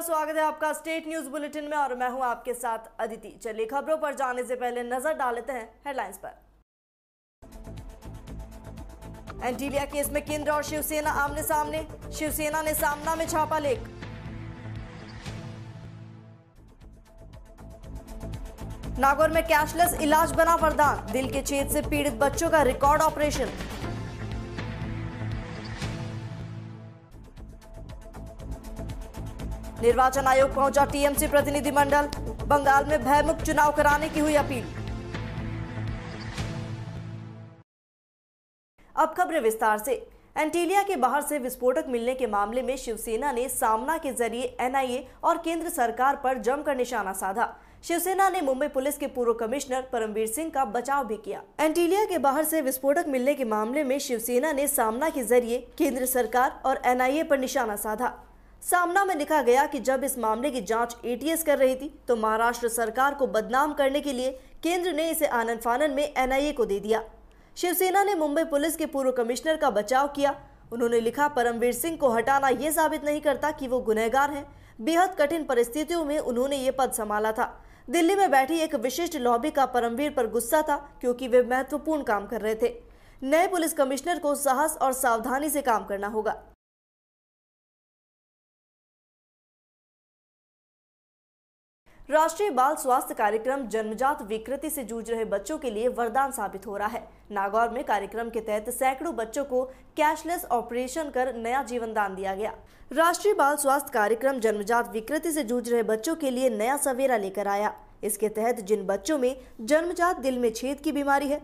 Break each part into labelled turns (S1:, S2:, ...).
S1: स्वागत है आपका स्टेट न्यूज बुलेटिन में और मैं हूं आपके साथ अदिति। चलिए खबरों पर जाने से पहले नजर डाल लेते हैं हेडलाइंस पर। एंटीलिया केस में केंद्र और शिवसेना आमने सामने, शिवसेना ने सामना में छापा लेख। नागौर में कैशलेस इलाज बना वरदान, दिल के छेद से पीड़ित बच्चों का रिकॉर्ड ऑपरेशन। निर्वाचन आयोग पहुंचा टीएमसी प्रतिनिधिमंडल, बंगाल में भयमुक्त चुनाव कराने की हुई अपील। अब खबरें विस्तार से। एंटीलिया के बाहर से विस्फोटक मिलने के मामले में शिवसेना ने सामना के जरिए एनआईए और केंद्र सरकार पर जमकर निशाना साधा। शिवसेना ने मुंबई पुलिस के पूर्व कमिश्नर परमवीर सिंह का बचाव भी किया। एंटीलिया के बाहर से विस्फोटक मिलने के मामले में शिवसेना ने सामना के जरिए केंद्र सरकार और एनआईए पर निशाना साधा। सामना में लिखा गया कि जब इस मामले की जांच एटीएस कर रही थी तो महाराष्ट्र सरकार को बदनाम करने के लिए केंद्र ने इसे आनन फानन में एनआईए को दे दिया। शिवसेना ने मुंबई पुलिस के पूर्व कमिश्नर का बचाव किया। उन्होंने लिखा, परमवीर सिंह को हटाना यह साबित नहीं करता कि वो गुनहगार हैं। बेहद कठिन परिस्थितियों में उन्होंने ये पद संभाला था। दिल्ली में बैठी एक विशिष्ट लॉबी का परमवीर पर गुस्सा था क्योंकि वे महत्वपूर्ण काम कर रहे थे। नए पुलिस कमिश्नर को साहस और सावधानी से काम करना होगा। राष्ट्रीय बाल स्वास्थ्य कार्यक्रम जन्मजात विकृति से जूझ रहे बच्चों के लिए वरदान साबित हो रहा है। नागौर में कार्यक्रम के तहत सैकड़ों बच्चों को कैशलेस ऑपरेशन कर नया जीवन दान दिया गया। राष्ट्रीय बाल स्वास्थ्य कार्यक्रम जन्मजात विकृति से जूझ रहे बच्चों के लिए नया सवेरा लेकर आया। इसके तहत जिन बच्चों में जन्मजात दिल में छेद की बीमारी है,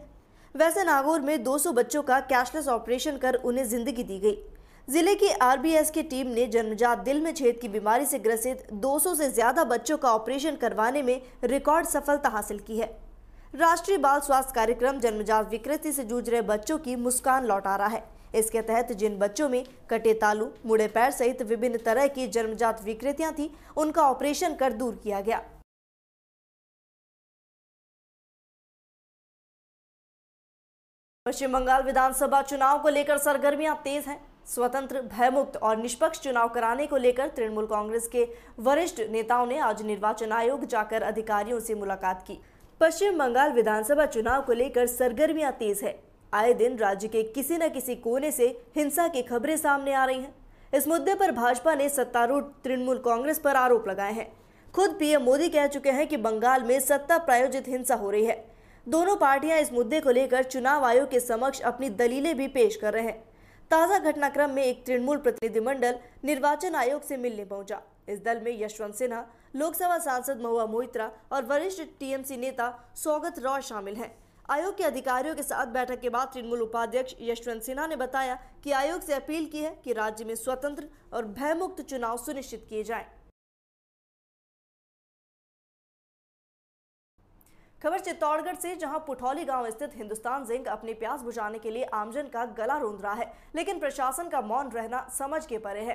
S1: वैसे नागौर में 200 बच्चों का कैशलेस ऑपरेशन कर उन्हें जिंदगी दी गई। जिले की आरबीएस की टीम ने जन्मजात दिल में छेद की बीमारी से ग्रसित 200 से ज्यादा बच्चों का ऑपरेशन करवाने में रिकॉर्ड सफलता हासिल की है। राष्ट्रीय बाल स्वास्थ्य कार्यक्रम जन्मजात विकृति से जूझ रहे बच्चों की मुस्कान लौटा रहा है। इसके तहत जिन बच्चों में कटे तालू, मुड़े पैर सहित विभिन्न तरह की जन्मजात विकृतियां थी, उनका ऑपरेशन कर दूर किया गया। पश्चिम बंगाल विधानसभा चुनाव को लेकर सरगर्मियां तेज हैं। स्वतंत्र, भयमुक्त और निष्पक्ष चुनाव कराने को लेकर तृणमूल कांग्रेस के वरिष्ठ नेताओं ने आज निर्वाचन आयोग जाकर अधिकारियों से मुलाकात की। पश्चिम बंगाल विधानसभा चुनाव को लेकर सरगर्मियां तेज है। आए दिन राज्य के किसी न किसी कोने से हिंसा की खबरें सामने आ रही हैं। इस मुद्दे पर भाजपा ने सत्तारूढ़ तृणमूल कांग्रेस पर आरोप लगाए हैं। खुद पीएम मोदी कह चुके हैं कि बंगाल में सत्ता प्रायोजित हिंसा हो रही है। दोनों पार्टियां इस मुद्दे को लेकर चुनाव आयोग के समक्ष अपनी दलीलें भी पेश कर रहे हैं। ताजा घटनाक्रम में एक तृणमूल प्रतिनिधिमंडल निर्वाचन आयोग से मिलने पहुंचा। इस दल में यशवंत सिन्हा, लोकसभा सांसद महुआ मोइत्रा और वरिष्ठ टीएमसी नेता सौगत रॉय शामिल हैं। आयोग के अधिकारियों के साथ बैठक के बाद तृणमूल उपाध्यक्ष यशवंत सिन्हा ने बताया कि आयोग से अपील की है कि राज्य में स्वतंत्र और भयमुक्त चुनाव सुनिश्चित किए जाएं। खबर चित्तौड़गढ़ से, जहां पुठौली गांव स्थित हिंदुस्तान जिंक अपनी प्यास बुझाने के लिए आमजन का गला रूंध रहा है, लेकिन प्रशासन का मौन रहना समझ के परे है।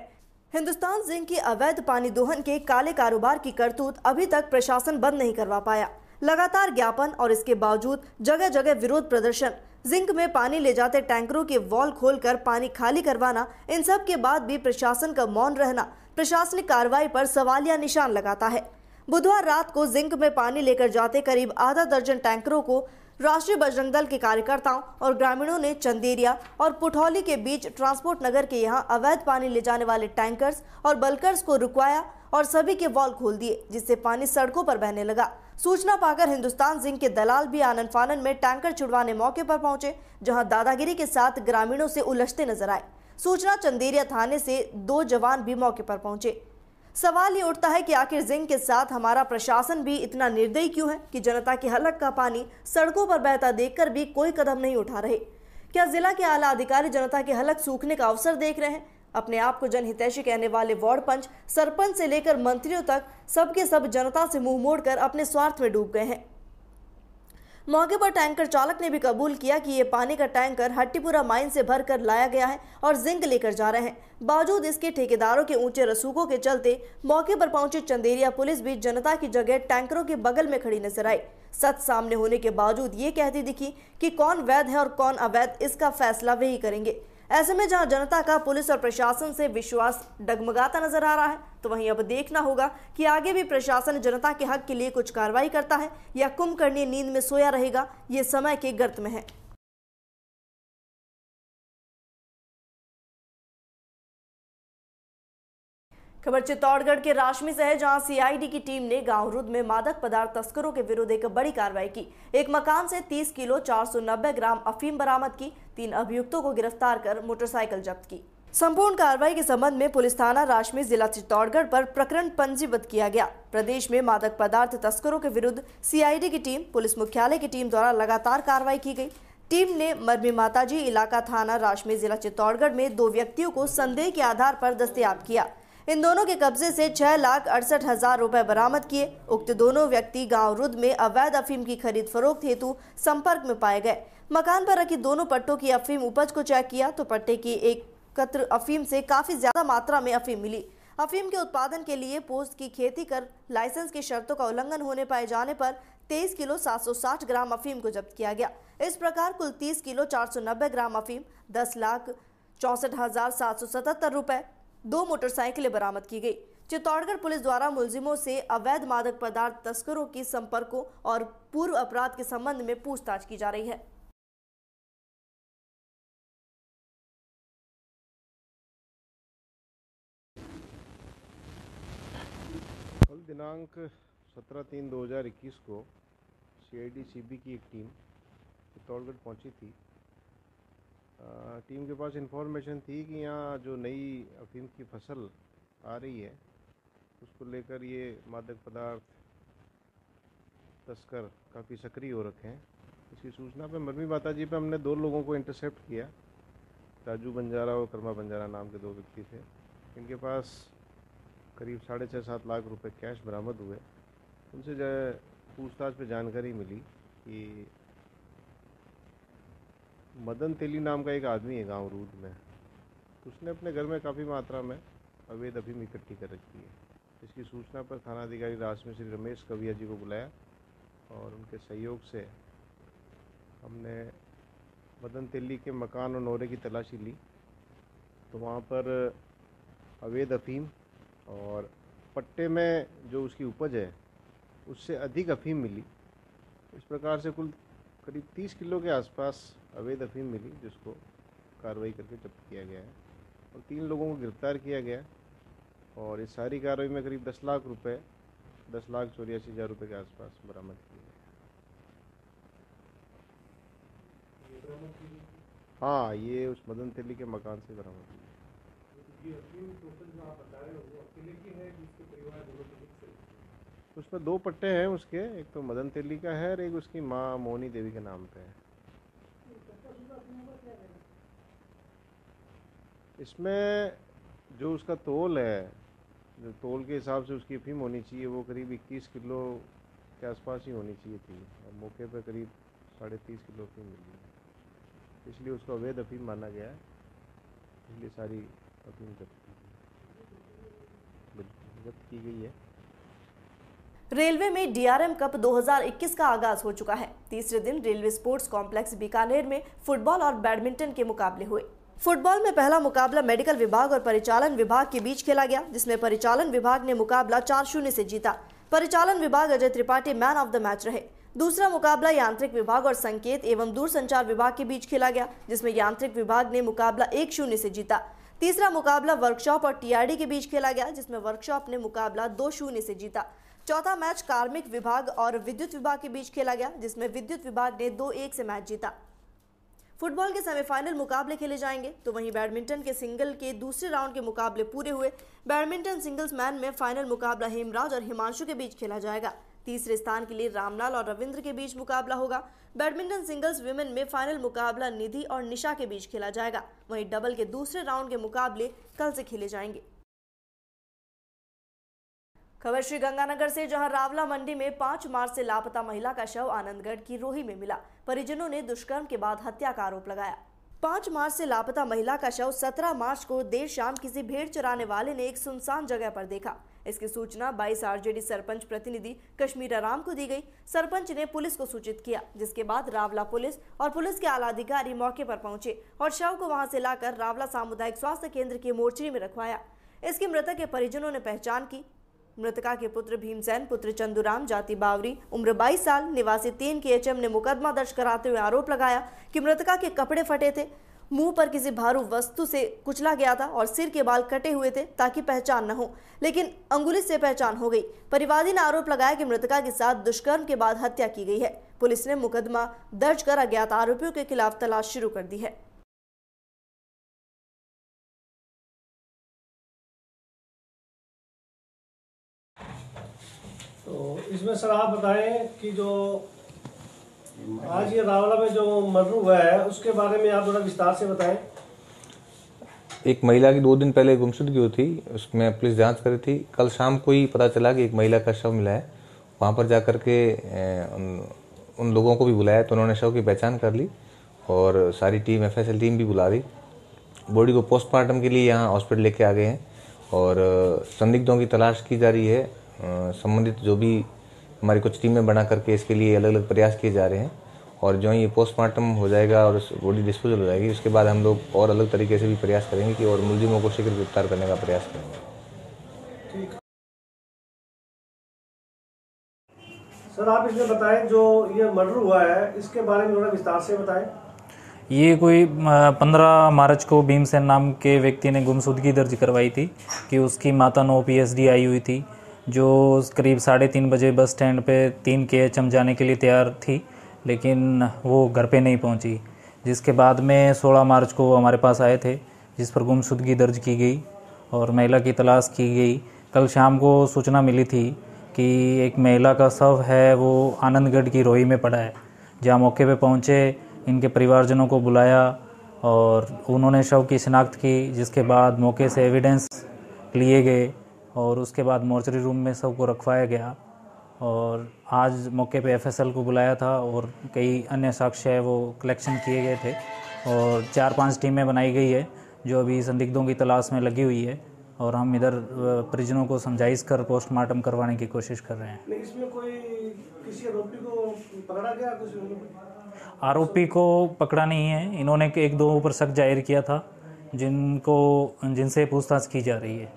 S1: हिंदुस्तान जिंक की अवैध पानी दोहन के काले कारोबार की करतूत अभी तक प्रशासन बंद नहीं करवा पाया। लगातार ज्ञापन और इसके बावजूद जगह जगह विरोध प्रदर्शन, जिंक में पानी ले जाते टैंकरों के वॉल खोलकर पानी खाली करवाना, इन सब के बाद भी प्रशासन का मौन रहना प्रशासनिक कार्रवाई पर सवालिया निशान लगाता है। बुधवार रात को जिंक में पानी लेकर जाते करीब आधा दर्जन टैंकरों को राष्ट्रीय बजरंग दल के कार्यकर्ताओं और ग्रामीणों ने चंदेरिया और पुठौली के बीच ट्रांसपोर्ट नगर के यहां अवैध पानी ले जाने वाले टैंकर्स और बल्कर्स को रुकवाया और सभी के वॉल खोल दिए, जिससे पानी सड़कों पर बहने लगा। सूचना पाकर हिंदुस्तान जिंक के दलाल भी आनन फानन में टैंकर छुड़वाने मौके पर पहुंचे, जहां दादागिरी के साथ ग्रामीणों से उलझते नजर आए। सूचना चंदेरिया थाने से 2 जवान भी मौके पर पहुंचे। सवाल ये उठता है कि आखिर जिंक के साथ हमारा प्रशासन भी इतना निर्दयी क्यों है कि जनता के हलक का पानी सड़कों पर बहता देखकर भी कोई कदम नहीं उठा रहे। क्या जिला के आला अधिकारी जनता के हलक सूखने का अवसर देख रहे हैं? अपने आप को जनहितैषी कहने वाले वार्ड पंच, सरपंच से लेकर मंत्रियों तक सबके सब जनता से मुंह मोड़कर अपने स्वार्थ में डूब गए हैं। मौके पर टैंकर चालक ने भी कबूल किया कि ये पानी का टैंकर हट्टीपुरा माइन से भरकर लाया गया है और जिंक लेकर जा रहे हैं। बावजूद इसके ठेकेदारों के ऊंचे रसूखों के चलते मौके पर पहुंची चंदेरिया पुलिस भी जनता की जगह टैंकरों के बगल में खड़ी नजर आई। सच सामने होने के बावजूद ये कहती दिखी कि कौन वैध है और कौन अवैध, इसका फैसला वही करेंगे। ऐसे में जहां जनता का पुलिस और प्रशासन से विश्वास डगमगाता नजर आ रहा है, तो वहीं अब देखना होगा कि आगे भी प्रशासन जनता के हक के लिए कुछ कार्रवाई करता है या कुंभकर्णी नींद में सोया रहेगा, ये समय के गर्त में है। खबर चित्तौड़गढ़ के राशमी से है, जहां सीआईडी की टीम ने गांव रुद में मादक पदार्थ तस्करों के विरुद्ध एक बड़ी कार्रवाई की। एक मकान से 30 किलो 490 ग्राम अफीम बरामद की। 3 अभियुक्तों को गिरफ्तार कर मोटरसाइकिल जब्त की। संपूर्ण कार्रवाई के संबंध में पुलिस थाना राशमी जिला चित्तौड़गढ़ पर प्रकरण पंजीबद्ध किया गया। प्रदेश में मादक पदार्थ तस्करों के विरुद्ध सीआईडी की टीम, पुलिस मुख्यालय की टीम द्वारा लगातार कार्रवाई की गई। टीम ने मरमी माताजी इलाका थाना राशमी जिला चित्तौड़गढ़ में 2 व्यक्तियों को संदेह के आधार पर दस्तयाब किया। इन दोनों के कब्जे से 6,68,000 रुपए बरामद किए। उक्त दोनों व्यक्ति गांव रुद में अवैध अफीम की खरीद फरोख्त हेतु संपर्क में पाए गए। मकान पर रखी दोनों पट्टों की अफीम उपज को चेक किया तो पट्टे की एकत्र अफीम से काफी ज्यादा मात्रा में अफीम मिली। अफीम के उत्पादन के लिए पोस्ट की खेती कर लाइसेंस की शर्तों का उल्लंघन होने पाए जाने पर 23 किलो 760 ग्राम अफीम को जब्त किया गया। इस प्रकार कुल 30 किलो 490 ग्राम अफीम, 10,64,777 रुपए, 2 मोटरसाइकिलें बरामद की गई। चित्तौड़गढ़ पुलिस द्वारा मुलजिमों से अवैध मादक पदार्थ तस्करों की संपर्कों और पूर्व अपराध के संबंध में पूछताछ की जा रही है।
S2: कल दिनांक 17/3/2021 को सीआईडी सीबी की एक टीम चित्तौड़गढ़ पहुंची थी। टीम के पास इंफॉर्मेशन थी कि यहाँ जो नई अफीम की फसल आ रही है उसको लेकर ये मादक पदार्थ तस्कर काफ़ी सक्रिय हो रखे हैं। इसकी सूचना पे मरमी माताजी पे हमने 2 लोगों को इंटरसेप्ट किया। राजू बंजारा और कर्मा बंजारा नाम के 2 व्यक्ति थे। इनके पास करीब 6.5-7 लाख रुपए कैश बरामद हुए। उनसे जो है पूछताछ पे जानकारी मिली कि मदन तेली नाम का एक आदमी है गांव रूद में, उसने अपने घर में काफ़ी मात्रा में अवैध अफीम इकट्ठी कर रखी है। इसकी सूचना पर थानाधिकारी राशमी श्री रमेश कविया जी को बुलाया और उनके सहयोग से हमने मदन तेली के मकान और नौरे की तलाशी ली। तो वहाँ पर अवैध अफीम और पट्टे में जो उसकी उपज है उससे अधिक अफीम मिली। इस प्रकार से कुल करीब 30 किलो के आसपास अवैध अफीम मिली, जिसको कार्रवाई करके जब्त किया गया है और 3 लोगों को गिरफ्तार किया गया और इस सारी कार्रवाई में करीब 10 लाख रुपए, 10,84,000 रुपये के आसपास बरामद किए गए। हाँ, ये उस मदन तेली के मकान से बरामद हुई। उसमें 2 पट्टे हैं उसके, एक तो मदन तेली का है और एक उसकी माँ मोहनी देवी के नाम पे है। इसमें जो उसका तोल है, जो तोल के हिसाब से उसकी अफीम होनी चाहिए वो करीब 21 किलो के आसपास ही होनी चाहिए थी और मौके पर करीब 30.5 किलो अफीम मिली है, इसलिए उसको अवैध अफीम माना गया है। इसलिए सारी अफीम जब्त की गई है।
S1: रेलवे में डीआरएम कप 2021 का आगाज हो चुका है। तीसरे दिन रेलवे स्पोर्ट्स कॉम्प्लेक्स बीकानेर में फुटबॉल और बैडमिंटन के मुकाबले हुए। फुटबॉल में पहला मुकाबला मेडिकल विभाग और परिचालन विभाग के बीच खेला गया, जिसमें परिचालन विभाग ने मुकाबला 4-0 से जीता। परिचालन विभाग Ajay Tripathi man of the match रहे। दूसरा मुकाबला यांत्रिक विभाग और संकेत एवं दूरसंचार विभाग के बीच खेला गया, जिसमें यांत्रिक विभाग ने मुकाबला 1-0 से जीता। तीसरा मुकाबला वर्कशॉप और टीआरडी के बीच खेला गया, जिसमें वर्कशॉप ने मुकाबला 2-0 से जीता। चौथा मैच कार्मिक विभाग और विद्युत विभाग के बीच खेला गया, जिसमें विद्युत विभाग ने 2-1 से मैच जीता। फुटबॉल के सेमीफाइनल मुकाबले खेले जाएंगे, तो वहीं बैडमिंटन के सिंगल के दूसरे राउंड के मुकाबले पूरे हुए। बैडमिंटन सिंगल्स मैन में फाइनल मुकाबला हेमराज और हिमांशु के बीच खेला जाएगा। तीसरे स्थान के लिए रामलाल और रविंद्र के बीच मुकाबला होगा। बैडमिंटन सिंगल्स विमेन में फाइनल मुकाबला निधि और निशा के बीच खेला जाएगा। वहीं डबल के दूसरे राउंड के मुकाबले कल से खेले जाएंगे। खबर श्री गंगानगर से, जहां रावला मंडी में 5 मार्च से लापता महिला का शव आनंदगढ़ की रोही में मिला। परिजनों ने दुष्कर्म के बाद हत्या का आरोप लगाया। 5 मार्च से लापता महिला का शव 17 मार्च को देर शाम किसी भेड़ चराने वाले ने एक सुनसान जगह पर देखा। इसकी सूचना 22 आरजेडी सरपंच प्रतिनिधि कश्मीरा राम को दी गई। सरपंच ने पुलिस को सूचित किया, जिसके बाद रावला पुलिस और पुलिस के आला अधिकारी मौके पर पहुंचे और शव को वहां से लाकर रावला सामुदायिक स्वास्थ्य केंद्र की मोर्चरी में रखवाया। इसकी मृतक के परिजनों ने पहचान की। मृतका के पुत्र भीमसेन, पुत्र चंदूराम, जाति बावरी, उम्र 22 साल, निवासी 3 KHM ने मुकदमा दर्ज कराते हुए आरोप लगाया कि मृतका के कपड़े फटे थे, मुंह पर किसी भारू वस्तु से कुचला गया था और सिर के बाल कटे हुए थे ताकि पहचान न हो, लेकिन अंगुली से पहचान हो गई। परिवादी ने आरोप लगाया कि मृतका के साथ दुष्कर्म के बाद हत्या की गई है। पुलिस ने मुकदमा दर्ज कर अज्ञात आरोपियों के खिलाफ तलाश शुरू कर दी है।
S3: तो इसमें सर आप बताएं कि जो आज ये रावला में जो मर्डर हुआ है उसके बारे में आप थोड़ा विस्तार से बताएं।
S4: एक महिला की 2 दिन पहले गुमशुदगी हुई थी, उसमें पुलिस जांच कर रही थी। कल शाम को ही पता चला कि एक महिला का शव मिला है। वहां पर जाकर के उन लोगों को भी बुलाया तो उन्होंने शव की पहचान कर ली और सारी टीम FSL टीम भी बुला रही। बॉडी को पोस्टमार्टम के लिए यहाँ हॉस्पिटल लेके आ गए हैं और संदिग्धों की तलाश की जा रही है। संबंधित जो भी हमारी कुछ टीमें बना करके इसके लिए अलग अलग प्रयास किए जा रहे हैं और जो ये पोस्टमार्टम हो जाएगा और बॉडी डिस्पोजल हो जाएगी, उसके बाद हम लोग और अलग तरीके से भी प्रयास करेंगे कि और मुलजिमों को शीघ्र गिरफ्तार करने का प्रयास करेंगे।
S3: सर आप इसमें बताएं जो ये मर्डर हुआ है इसके बारे में थोड़ा विस्तार से बताएं।
S5: ये कोई 15 मार्च को भीमसेन नाम के व्यक्ति ने गुमशुदगी दर्ज करवाई थी कि उसकी माता 9 PSD आई हुई थी, जो करीब 3:30 बजे बस स्टैंड पे 3 KHM जाने के लिए तैयार थी, लेकिन वो घर पे नहीं पहुंची। जिसके बाद में 16 मार्च को वो हमारे पास आए थे, जिस पर गुमशुदगी दर्ज की गई और महिला की तलाश की गई। कल शाम को सूचना मिली थी कि एक महिला का शव है वो आनंदगढ़ की रोही में पड़ा है। जहाँ मौके पे पहुँचे, इनके परिवारजनों को बुलाया और उन्होंने शव की शिनाख्त की, जिसके बाद मौके से एविडेंस लिए गए और उसके बाद मोर्चरी रूम में शव को रखवाया गया। और आज मौके पे FSL को बुलाया था और कई अन्य साक्ष्य है वो कलेक्शन किए गए थे और 4-5 टीमें बनाई गई है जो अभी संदिग्धों की तलाश में लगी हुई है और हम इधर परिजनों को समझाइश कर पोस्टमार्टम करवाने की कोशिश कर रहे हैं।
S3: इसमें कोई किसी आरोपी को पकड़ा गया?
S5: आरोपी को पकड़ा नहीं है, इन्होंने 1-2 ऊपर शक जाहिर किया था जिनसे पूछताछ की जा रही है।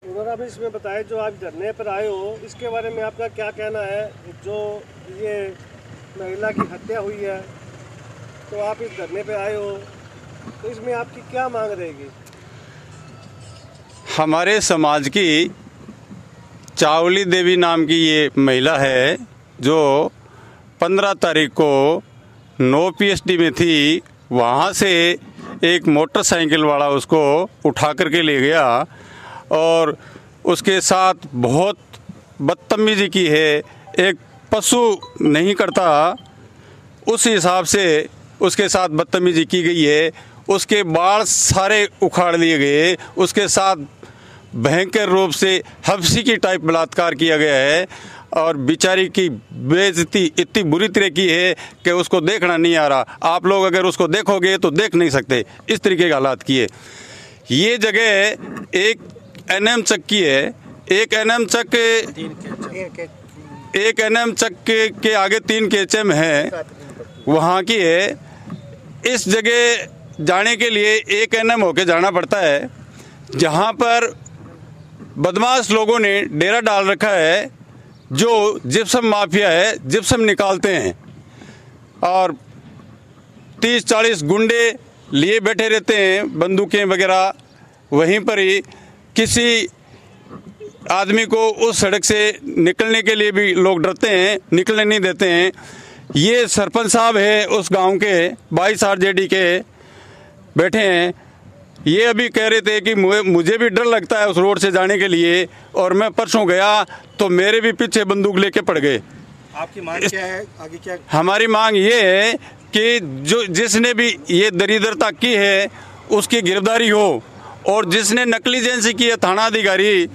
S3: उन्होंने आप इसमें बताया जो आप धरने पर आए हो इसके बारे में आपका क्या कहना है? जो ये महिला की हत्या हुई है तो आप इस धरने पे आए हो तो इसमें आपकी क्या मांग रहेगी?
S6: हमारे समाज की चावली देवी नाम की ये महिला है जो 15 तारीख को 9 PSD में थी। वहाँ से एक मोटरसाइकिल वाला उसको उठा करके ले गया और उसके साथ बहुत बदतमीजी की है। एक पशु नहीं करता उस हिसाब से उसके साथ बदतमीजी की गई है। उसके बाल सारे उखाड़ लिए गए, उसके साथ भयंकर रूप से हफ्सी की टाइप बलात्कार किया गया है और बेचारी की बेइज्जती इतनी बुरी तरह की है कि उसको देखना नहीं आ रहा। आप लोग अगर उसको देखोगे तो देख नहीं सकते, इस तरीके के हालात किए। ये जगह एक NM चक की है, एक NM चक के आगे 3 KHM है, वहाँ की है। इस जगह जाने के लिए एक NM होके जाना पड़ता है, जहाँ पर बदमाश लोगों ने डेरा डाल रखा है जो जिप्सम माफिया है, जिप्सम निकालते हैं और 30-40 गुंडे लिए बैठे रहते हैं, बंदूकें वगैरह। वहीं पर ही किसी आदमी को उस सड़क से निकलने के लिए भी लोग डरते हैं, निकलने नहीं देते हैं। ये सरपंच साहब है उस गांव के, 22 RJD के बैठे हैं। ये अभी कह रहे थे कि मुझे भी डर लगता है उस रोड से जाने के लिए, और मैं परसों गया तो मेरे भी पीछे बंदूक लेके पड़ गए।
S3: आपकी मांग क्या है आगे? क्या
S6: हमारी मांग ये है कि जो जिसने भी ये दरिद्रता की है उसकी गिरफ्तारी हो, और जिसने नकली एजेंसी की है थाना अधिकारी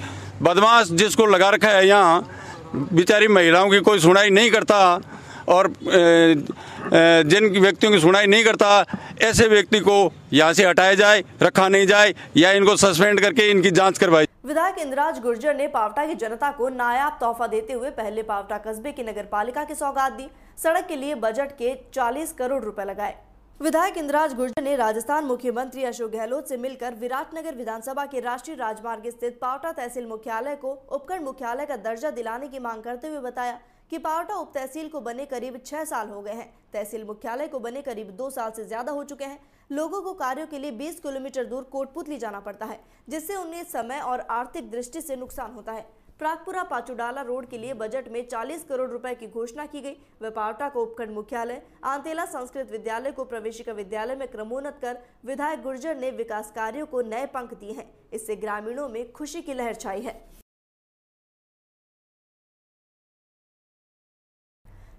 S6: बदमाश जिसको लगा रखा है यहाँ, बेचारी महिलाओं की कोई सुनाई नहीं करता और जिन व्यक्तियों की सुनवाई नहीं करता ऐसे व्यक्ति को यहाँ से हटाया जाए, रखा नहीं जाए या इनको सस्पेंड करके इनकी जांच करवाई।
S1: विधायक इंद्राज गुर्जर ने पावटा की जनता को नायाब तोहफा देते हुए पहले पावटा कस्बे की नगर पालिका की सौगात दी। सड़क के लिए बजट के 40 करोड़ रुपए लगाए। विधायक इंद्राज गुर्जर ने राजस्थान मुख्यमंत्री अशोक गहलोत से मिलकर विराटनगर विधानसभा के राष्ट्रीय राजमार्ग स्थित पावटा तहसील मुख्यालय को उपखंड मुख्यालय का दर्जा दिलाने की मांग करते हुए बताया कि पावटा उप तहसील को बने करीब 6 साल हो गए हैं। तहसील मुख्यालय को बने करीब 2 साल से ज्यादा हो चुके हैं। लोगों को कार्यों के लिए 20 किलोमीटर दूर कोटपुतली जाना पड़ता है, जिससे उन्हें समय और आर्थिक दृष्टि से नुकसान होता है। प्रागपुरा पाचुडाला रोड के लिए बजट में 40 करोड़ रुपए की घोषणा की गई। वह पावटा को उपखंड मुख्यालय, आंतेला संस्कृत विद्यालय को प्रवेशिका विद्यालय में क्रमोन्नत कर विधायक गुर्जर ने विकास कार्यों को नए पंख दिए हैं। इससे ग्रामीणों में खुशी की लहर छाई है।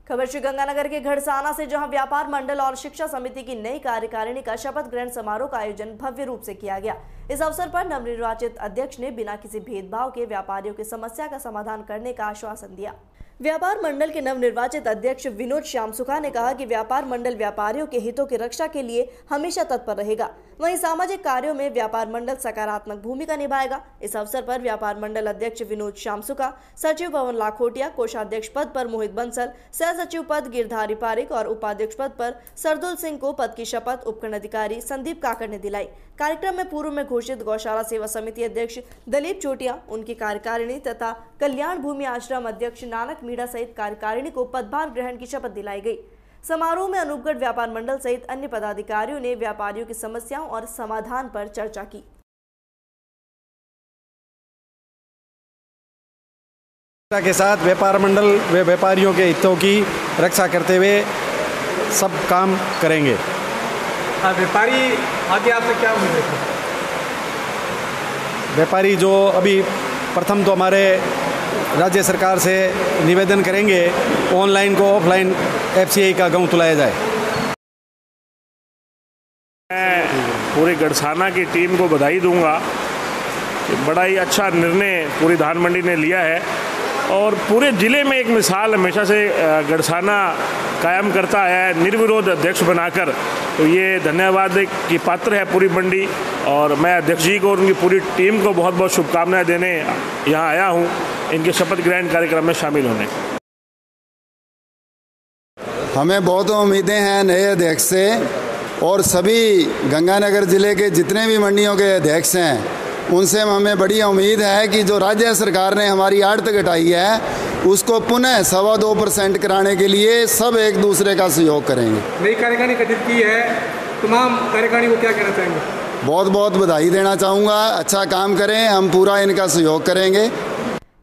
S1: खबर श्रीगंगानगर के घड़साना से, जहां व्यापार मंडल और शिक्षा समिति की नई कार्यकारिणी का शपथ ग्रहण समारोह का आयोजन भव्य रूप से किया गया। इस अवसर पर नवनिर्वाचित अध्यक्ष ने बिना किसी भेदभाव के व्यापारियों की समस्या का समाधान करने का आश्वासन दिया। व्यापार मंडल के नवनिर्वाचित अध्यक्ष विनोद श्यामसुखा ने कहा कि व्यापार मंडल व्यापारियों के हितों की रक्षा के लिए हमेशा तत्पर रहेगा। वहीं सामाजिक कार्यों में व्यापार मंडल सकारात्मक भूमिका निभाएगा। इस अवसर पर व्यापार मंडल अध्यक्ष विनोद श्यामसुखा, सचिव पवन लाखोटिया, कोषाध्यक्ष पद पर मोहित बंसल, सह सचिव पद गिरधारी पारिक और उपाध्यक्ष पद पर सरदुल सिंह को पद की शपथ उपखंड अधिकारी संदीप काकड़ ने दिलाई। कार्यक्रम में पूर्व में घोषित गौशाला सेवा समिति अध्यक्ष दलीप चोटिया, उनकी कार्यकारिणी तथा कल्याण भूमि आश्रम अध्यक्ष नानक मीणा सहित कार्यकारिणी को पदभार ग्रहण की शपथ दिलाई गई। समारोह में अनूपगढ़ व्यापार मंडल सहित अन्य पदाधिकारियों ने व्यापारियों की समस्याओं और समाधान पर चर्चा की।
S7: के साथ व्यापार मंडल व व्यापारियों के हितों की रक्षा करते हुए सब काम करेंगे।
S8: व्यापारी आगे आपसे क्या उम्मीद है?
S7: व्यापारी जो अभी प्रथम तो हमारे राज्य सरकार से निवेदन करेंगे ऑनलाइन को ऑफलाइन FCI का गांव तुलाया जाए।
S9: मैं पूरे गड़साना की टीम को बधाई दूंगा कि बड़ा ही अच्छा निर्णय पूरी धान मंडी ने लिया है और पूरे ज़िले में एक मिसाल हमेशा से गड़साना कायम करता है निर्विरोध अध्यक्ष बनाकर। तो ये धन्यवाद की पात्र है पूरी मंडी और मैं अध्यक्ष जी को और उनकी पूरी टीम को बहुत बहुत शुभकामनाएं देने यहाँ आया हूँ इनके शपथ ग्रहण कार्यक्रम में शामिल होने।
S10: हमें बहुत उम्मीदें हैं नए अध्यक्ष से और सभी गंगानगर जिले के जितने भी मंडियों के अध्यक्ष हैं उनसे हमें बड़ी उम्मीद है कि जो राज्य सरकार ने हमारी आड़त घटाई है उसको पुनः 2.25% कराने के लिए सब एक दूसरे का सहयोग करेंगे।
S8: नई कार्यकारिणी गठित की है, तमाम कार्यकारिणी को क्या कहना चाहेंगे?
S10: बहुत बहुत बधाई देना चाहूँगा। अच्छा काम करें, हम पूरा इनका सहयोग करेंगे।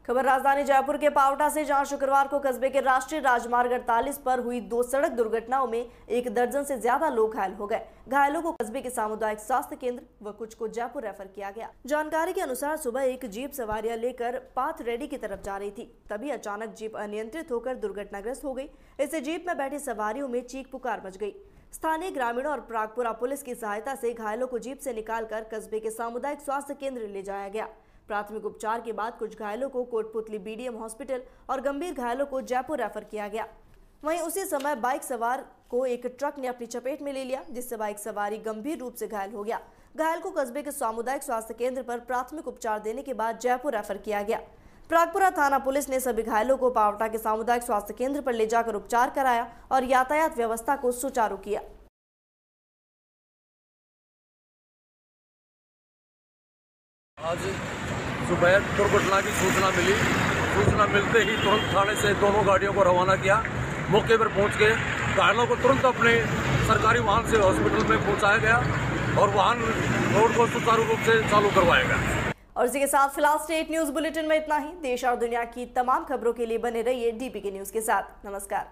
S1: खबर राजधानी जयपुर के पावटा से, जहां शुक्रवार को कस्बे के राष्ट्रीय राजमार्ग 48 पर हुई 2 सड़क दुर्घटनाओं में 1 दर्जन से ज्यादा लोग घायल हो गए। घायलों को कस्बे के सामुदायिक स्वास्थ्य केंद्र व कुछ को जयपुर रेफर किया गया। जानकारी के अनुसार सुबह एक जीप सवारियां लेकर पाथ रेडी की तरफ जा रही थी, तभी अचानक जीप अनियंत्रित होकर दुर्घटनाग्रस्त हो गई। इससे जीप में बैठी सवारियों में चीख पुकार मच गई। स्थानीय ग्रामीणों और प्रागपुरा पुलिस की सहायता से घायलों को जीप से निकालकर कस्बे के सामुदायिक स्वास्थ्य केंद्र ले जाया गया। प्राथमिक उपचार के बाद कुछ घायलों को कोटपुतली BDM हॉस्पिटल और गंभीर घायलों को जयपुर रेफर किया गया। वहीं उसी समय बाइक सवार को एक ट्रक ने अपनी चपेट में ले लिया, जिससे बाइक सवारी गंभीर रूप से घायल हो गया। घायल को कस्बे के सामुदायिक स्वास्थ्य केंद्र पर प्राथमिक उपचार देने के बाद जयपुर रेफर किया गया। प्रागपुरा थाना पुलिस ने सभी घायलों को पावटा के सामुदायिक स्वास्थ्य केंद्र पर ले जाकर उपचार कराया और यातायात व्यवस्था को सुचारू किया।
S11: आज सुबह दुर्घटना की सूचना मिली। सूचना मिलते ही तुरंत थाने से दोनों गाड़ियों को रवाना किया। मौके पर पहुंच के घायलों को तुरंत अपने सरकारी वाहन से हॉस्पिटल में पहुंचाया गया और वाहन रोड को सुचारू रूप से चालू करवाया गया।
S1: और इसी के साथ फिलहाल स्टेट न्यूज बुलेटिन में इतना ही। देश और दुनिया की तमाम खबरों के लिए बने रहिए DPK न्यूज के साथ। नमस्कार।